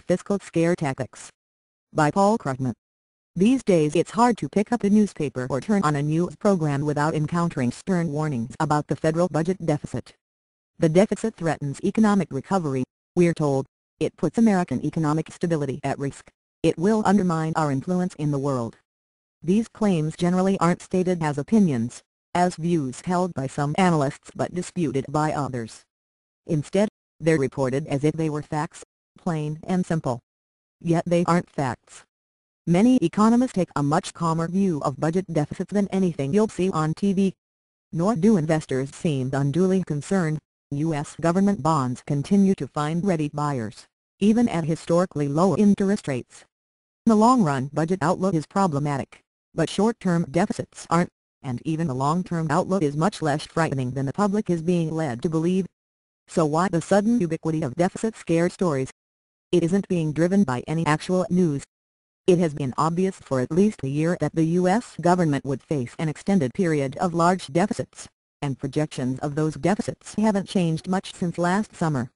Fiscal Scare Tactics by Krugman. These days it's hard to pick up a newspaper or turn on a news program without encountering stern warnings about the federal budget deficit. The deficit threatens economic recovery, we're told. It puts American economic stability at risk. It will undermine our influence in the world. These claims generally aren't stated as opinions, as views held by some analysts but disputed by others. Instead, they're reported as if they were facts, plain and simple. Yet they aren't facts. Many economists take a much calmer view of budget deficits than anything you'll see on TV. Nor do investors seem unduly concerned. U.S. government bonds continue to find ready buyers, even at historically low interest rates. The long-run budget outlook is problematic, but short-term deficits aren't, and even the long-term outlook is much less frightening than the public is being led to believe. So why the sudden ubiquity of deficit scare stories? It isn't being driven by any actual news. It has been obvious for at least a year that the U.S. government would face an extended period of large deficits, and projections of those deficits haven't changed much since last summer.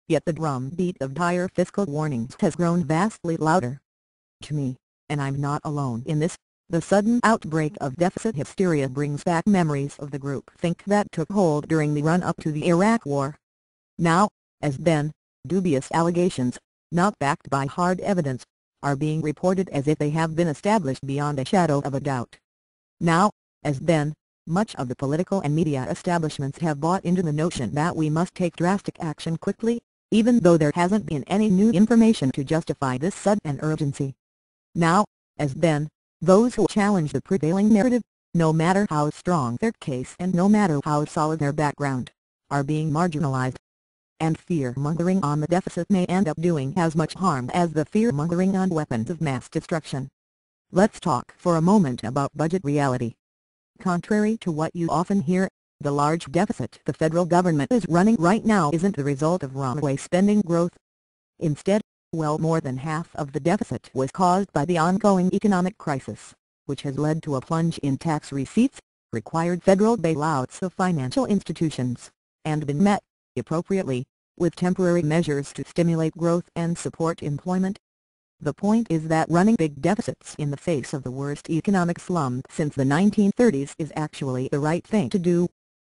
Yet the drumbeat of dire fiscal warnings has grown vastly louder. To me, and I'm not alone in this, the sudden outbreak of deficit hysteria brings back memories of the groupthink that took hold during the run-up to the Iraq War. Now, as then, dubious allegations, not backed by hard evidence, are being reported as if they have been established beyond a shadow of a doubt. Now, as then, much of the political and media establishments have bought into the notion that we must take drastic action quickly, even though there hasn't been any new information to justify this sudden urgency. Now, as then, those who challenge the prevailing narrative, no matter how strong their case and no matter how solid their background, are being marginalized. And fear-mongering on the deficit may end up doing as much harm as the fear-mongering on weapons of mass destruction. Let's talk for a moment about budget reality. Contrary to what you often hear, the large deficit the federal government is running right now isn't the result of runaway spending growth. Instead, well more than half of the deficit was caused by the ongoing economic crisis, which has led to a plunge in tax receipts, required federal bailouts of financial institutions, and been met, appropriately, with temporary measures to stimulate growth and support employment. The point is that running big deficits in the face of the worst economic slump since the 1930s is actually the right thing to do.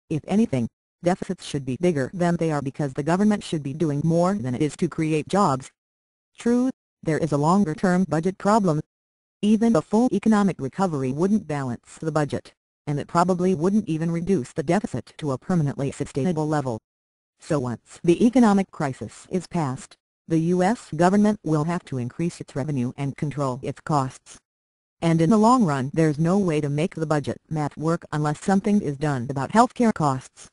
If anything, deficits should be bigger than they are because the government should be doing more than it is to create jobs. True, there is a longer-term budget problem. Even a full economic recovery wouldn't balance the budget, and it probably wouldn't even reduce the deficit to a permanently sustainable level. So once the economic crisis is past, the U.S. government will have to increase its revenue and control its costs. And in the long run there's no way to make the budget math work unless something is done about healthcare costs.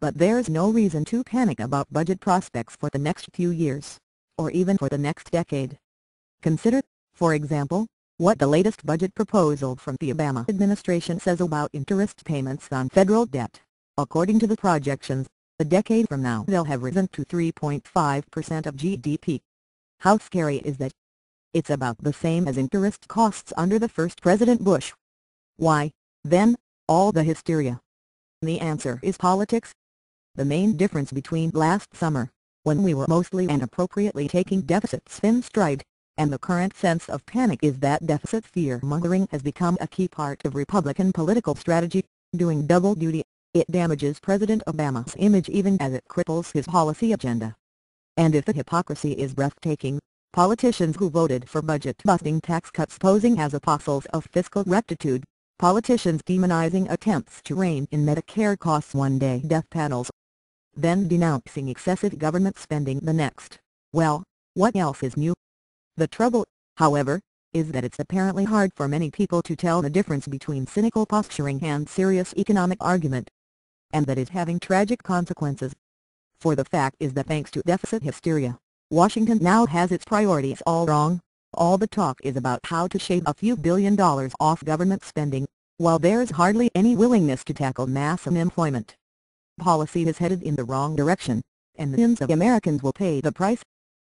But there's no reason to panic about budget prospects for the next few years, or even for the next decade. Consider, for example, what the latest budget proposal from the Obama administration says about interest payments on federal debt. According to the projections, a decade from now they'll have risen to 3.5% of GDP. How scary is that? It's about the same as interest costs under the first President Bush. Why, then, all the hysteria? The answer is politics. The main difference between last summer, when we were mostly and appropriately taking deficits in stride, and the current sense of panic is that deficit fear-mongering has become a key part of Republican political strategy, doing double duty. It damages President Obama's image even as it cripples his policy agenda. And if the hypocrisy is breathtaking, politicians who voted for budget-busting tax cuts posing as apostles of fiscal rectitude, politicians demonizing attempts to rein in Medicare costs one day death panels, then denouncing excessive government spending the next, well, what else is new? The trouble, however, is that it's apparently hard for many people to tell the difference between cynical posturing and serious economic argument. And that is having tragic consequences. For the fact is that thanks to deficit hysteria, Washington now has its priorities all wrong. All the talk is about how to shave a few $billion off government spending, while there's hardly any willingness to tackle mass unemployment. Policy is headed in the wrong direction, and millions of Americans will pay the price.